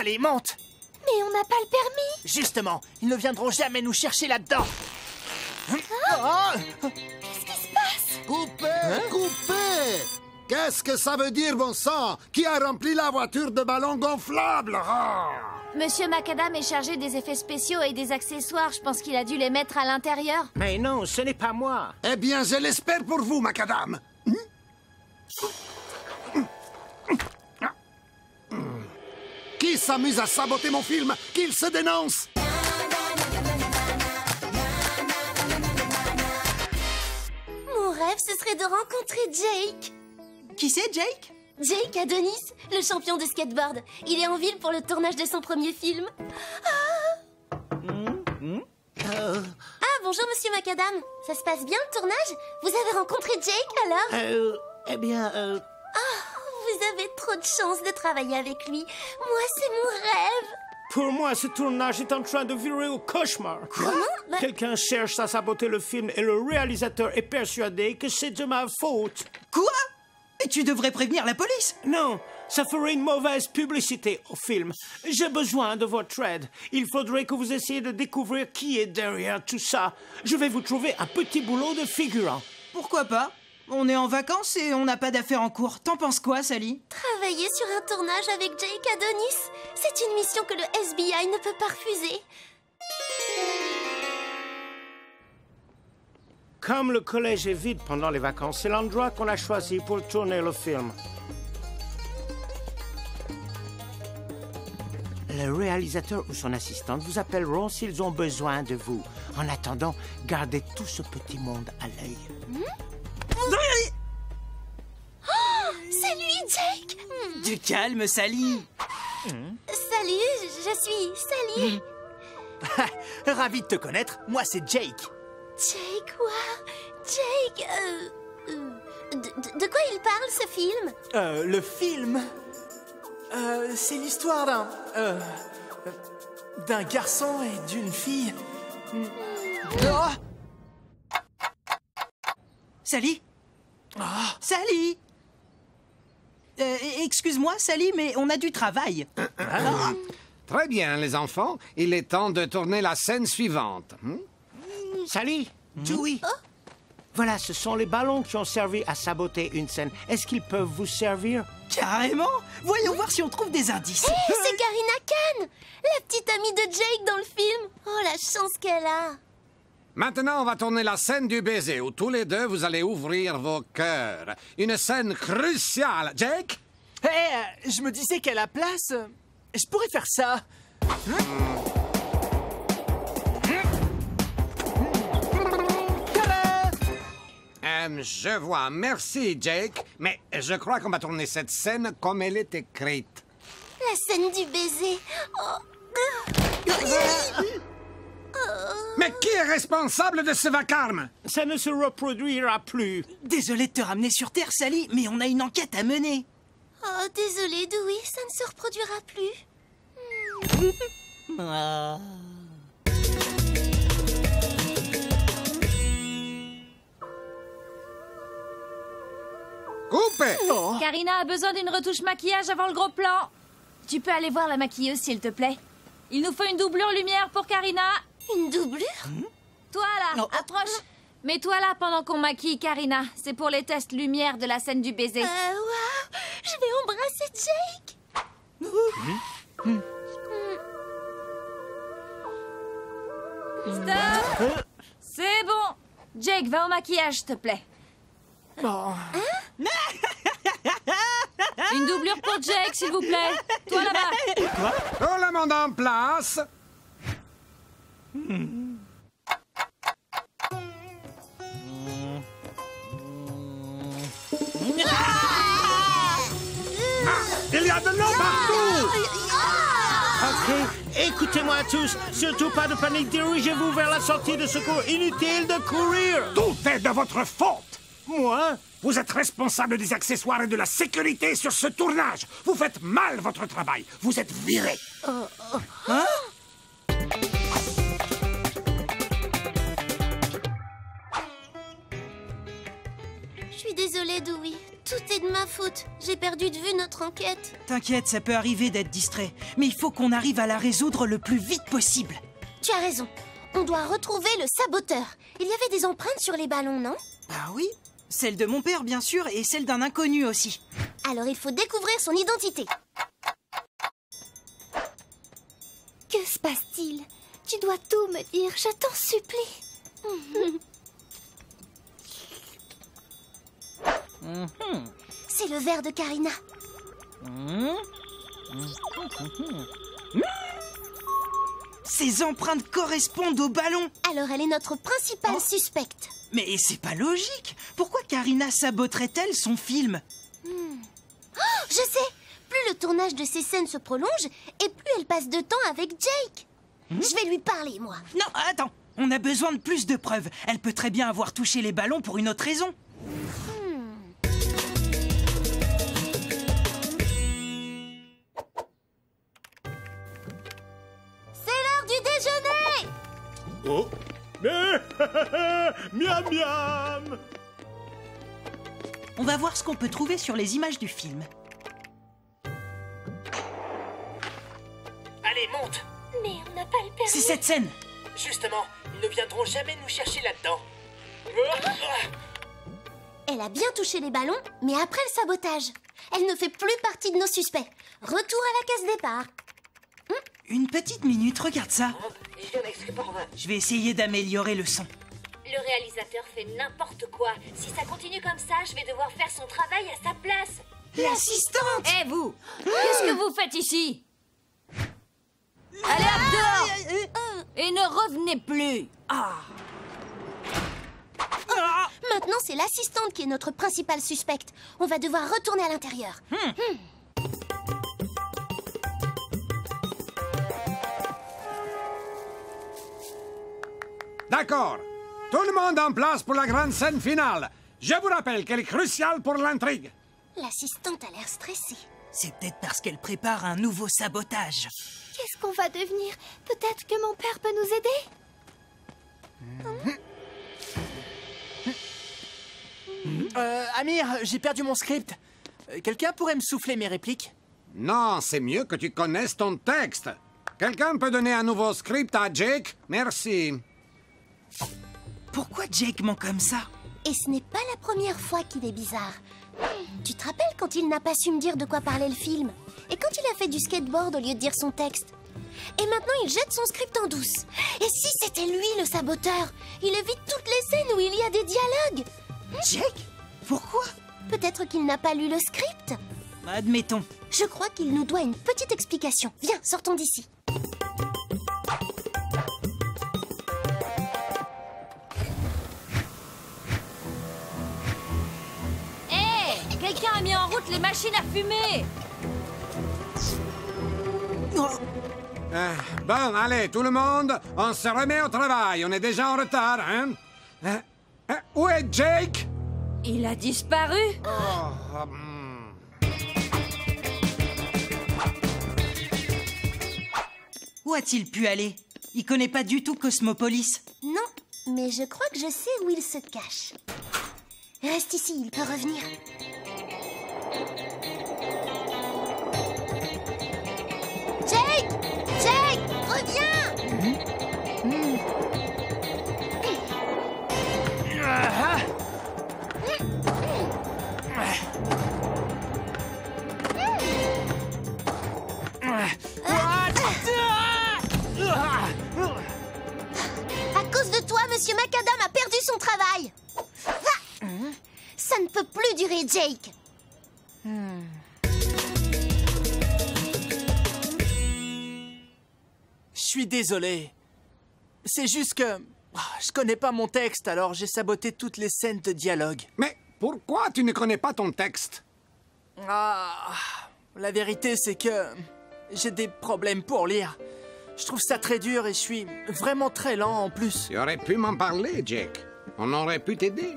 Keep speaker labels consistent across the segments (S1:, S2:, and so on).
S1: Allez, monte!
S2: Mais on n'a pas le permis.
S1: Justement, ils ne viendront jamais nous chercher là-dedans.
S2: Qu'est-ce qui se passe?
S3: Coupez! Coupez! Qu'est-ce que ça veut dire, bon sang? Qui a rempli la voiture de ballons gonflables?
S2: Monsieur Macadam est chargé des effets spéciaux et des accessoires. Je pense qu'il a dû les mettre à l'intérieur.
S4: Mais non, ce n'est pas moi.
S3: Eh bien, je l'espère pour vous, macadam. Qui s'amuse à saboter mon film? Qu'il se dénonce!
S2: Mon rêve, ce serait de rencontrer Jake.
S5: Qui c'est, Jake?
S2: Jake Adonis, le champion de skateboard. Il est en ville pour le tournage de son premier film. Ah, bonjour, monsieur Macadam. Ça se passe bien, le tournage? Vous avez rencontré Jake, alors?
S4: Eh bien,
S2: Vous avez trop de chance de travailler avec lui. Moi, c'est mon rêve.
S4: pour moi, ce tournage est en train de virer au cauchemar.
S2: Comment?
S4: Quelqu'un cherche à saboter le film et le réalisateur est persuadé que c'est de ma faute.
S5: Quoi? Et tu devrais prévenir la police.
S4: Non, ça ferait une mauvaise publicité au film. J'ai besoin de votre aide. Il faudrait que vous essayiez de découvrir qui est derrière tout ça. Je vais vous trouver un petit boulot de figurant.
S5: Pourquoi pas? On est en vacances et on n'a pas d'affaires en cours. T'en penses quoi, Sally?
S2: Travailler sur un tournage avec Jake Adonis, c'est une mission que le FBI ne peut pas refuser.
S4: Comme le collège est vide pendant les vacances, c'est l'endroit qu'on a choisi pour tourner le film. Le réalisateur ou son assistante vous appelleront s'ils ont besoin de vous. En attendant, gardez tout ce petit monde à l'œil.
S2: C'est lui, Jake.
S5: Du calme, Sally.
S2: Salut, je suis Sally.
S1: Ravi de te connaître, moi c'est Jake.
S2: Jake, quoi? Jake, de quoi il parle, ce film?
S1: Le film... c'est l'histoire d'un garçon et d'une fille. Oh!
S5: Sally? Sally? Excuse-moi, Sally, mais on a du travail.
S6: Très bien, les enfants. Il est temps de tourner la scène suivante.
S4: Sally, Dewey. Voilà, ce sont les ballons qui ont servi à saboter une scène. Est-ce qu'ils peuvent vous servir?
S5: Carrément? Voyons voir si on trouve des indices.
S2: Hé, c'est Karina Khan, la petite amie de Jake dans le film. Oh, la chance qu'elle a.
S6: Maintenant, on va tourner la scène du baiser où tous les deux, vous allez ouvrir vos cœurs. Une scène cruciale. Jake?
S1: Hé, je me disais qu'à la place, je pourrais faire ça.
S6: Je vois. Merci, Jake. Mais je crois qu'on va tourner cette scène comme elle est écrite.
S2: La scène du baiser. Oh.
S6: Mais qui est responsable de ce vacarme?
S4: Ça ne se reproduira plus.
S5: Désolé de te ramener sur Terre, Sally, mais on a une enquête à mener.
S2: Oh, désolé, Dewey, ça ne se reproduira plus.
S6: Coupez!
S2: Karina a besoin d'une retouche maquillage avant le gros plan. Tu peux aller voir la maquilleuse, s'il te plaît. Il nous faut une doublure lumière pour Karina. Une doublure? Toi, là, approche. Mets-toi là pendant qu'on maquille Karina. C'est pour les tests lumière de la scène du baiser. Waouh! Je vais embrasser Jake. Stop! C'est bon. Jake, va au maquillage, s'il te plaît.
S1: Bon.
S2: Une doublure pour Jake, s'il vous plaît. Toi là-bas.
S6: Tout le monde en place. Il y a de l'eau partout.
S4: Ok, écoutez-moi tous. Surtout pas de panique. Dirigez-vous vers la sortie de secours. Inutile de courir.
S6: Tout est de votre faute.
S4: Moi?
S6: Vous êtes responsable des accessoires et de la sécurité sur ce tournage. Vous faites mal votre travail. Vous êtes viré.
S2: Je suis désolée, Dewey.
S7: Tout est de ma faute. J'ai perdu de vue notre enquête.
S5: T'inquiète, ça peut arriver d'être distrait. Mais il faut qu'on arrive à la résoudre le plus vite possible.
S7: Tu as raison. On doit retrouver le saboteur. Il y avait des empreintes sur les ballons, non?
S5: Ah oui, celle de mon père, bien sûr, et celle d'un inconnu aussi.
S7: Alors il faut découvrir son identité. Que se passe-t-il? Tu dois tout me dire, je t'en supplie. C'est le verre de Karina.
S5: Ces empreintes correspondent au ballon.
S7: Alors elle est notre principale suspecte.
S5: Mais c'est pas logique. Pourquoi Karina saboterait-elle son film?
S7: Je sais. Plus le tournage de ces scènes se prolonge, et plus elle passe de temps avec Jake. Je vais lui parler, moi.
S5: Non, attends. On a besoin de plus de preuves. Elle peut très bien avoir touché les ballons pour une autre raison.
S7: C'est l'heure du déjeuner!
S4: Oh. Miam miam.
S5: On va voir ce qu'on peut trouver sur les images du film.
S1: Allez, monte.
S7: Mais on n'a pas le permis.
S5: C'est cette scène.
S1: Justement, ils ne viendront jamais nous chercher là-dedans.
S7: Elle a bien touché les ballons, mais après le sabotage. Elle ne fait plus partie de nos suspects. Retour à la case départ.
S5: Une petite minute, regarde ça.
S1: Je viens d'explorer.
S5: Je vais essayer d'améliorer le son.
S2: Le réalisateur fait n'importe quoi. Si ça continue comme ça, je vais devoir faire son travail à sa place.
S5: L'assistante!
S2: Eh vous, qu'est-ce que vous faites ici? Allez, hop, dehors! Et ne revenez plus.
S7: Maintenant, c'est l'assistante qui est notre principale suspecte. On va devoir retourner à l'intérieur.
S6: D'accord. Tout le monde en place pour la grande scène finale. Je vous rappelle qu'elle est cruciale pour l'intrigue.
S7: L'assistante a l'air stressée.
S5: C'est peut-être parce qu'elle prépare un nouveau sabotage.
S7: Qu'est-ce qu'on va devenir? Peut-être que mon père peut nous aider?
S1: Amir, j'ai perdu mon script. Quelqu'un pourrait me souffler mes répliques?
S6: Non, c'est mieux que tu connaisses ton texte. Quelqu'un peut donner un nouveau script à Jake? Merci.
S5: Pourquoi Jake ment comme ça?
S7: Et ce n'est pas la première fois qu'il est bizarre. Tu te rappelles quand il n'a pas su me dire de quoi parlait le film? Et quand il a fait du skateboard au lieu de dire son texte? Et maintenant il jette son script en douce. Et si c'était lui le saboteur? Il évite toutes les scènes où il y a des dialogues.
S5: Jake? Pourquoi?
S7: Peut-être qu'il n'a pas lu le script.
S5: Admettons.
S7: Je crois qu'il nous doit une petite explication. Viens, sortons d'ici.
S2: Quelqu'un a mis en route les machines à fumer.
S6: Bon, allez, tout le monde, on se remet au travail. On est déjà en retard, hein? Où est Jake?
S2: Il a disparu.
S5: Où a-t-il pu aller? Il connaît pas du tout Cosmopolis.
S7: Non, mais je crois que je sais où il se cache. Reste ici, il peut revenir. Jake! Jake! Reviens! À cause de toi, Monsieur Macadam a perdu son travail. Ça ne peut plus durer, Jake.
S1: Je suis désolé. C'est juste que... je connais pas mon texte, alors j'ai saboté toutes les scènes de dialogue.
S6: Mais pourquoi tu ne connais pas ton texte?
S1: La vérité, c'est que... j'ai des problèmes pour lire. Je trouve ça très dur et je suis vraiment très lent en plus.
S6: Tu aurais pu m'en parler, Jake. On aurait pu t'aider.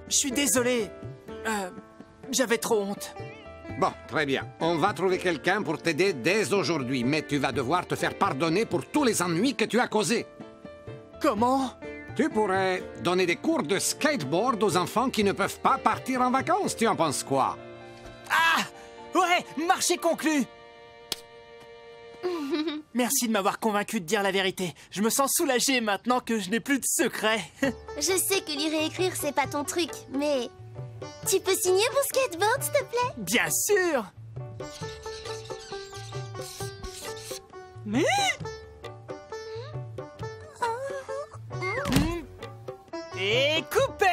S1: Je suis désolé. J'avais trop honte.
S6: Bon, très bien. On va trouver quelqu'un pour t'aider dès aujourd'hui, mais tu vas devoir te faire pardonner pour tous les ennuis que tu as causés.
S1: Comment?
S6: Tu pourrais donner des cours de skateboard aux enfants qui ne peuvent pas partir en vacances. Tu en penses quoi?
S1: Ah! Ouais, marché conclu! Merci de m'avoir convaincu de dire la vérité. Je me sens soulagé maintenant que je n'ai plus de secret.
S7: Je sais que lire et écrire, c'est pas ton truc, mais... Tu peux signer mon skateboard, s'il te plaît?
S1: Bien sûr!
S5: Mais...
S1: Et coupé!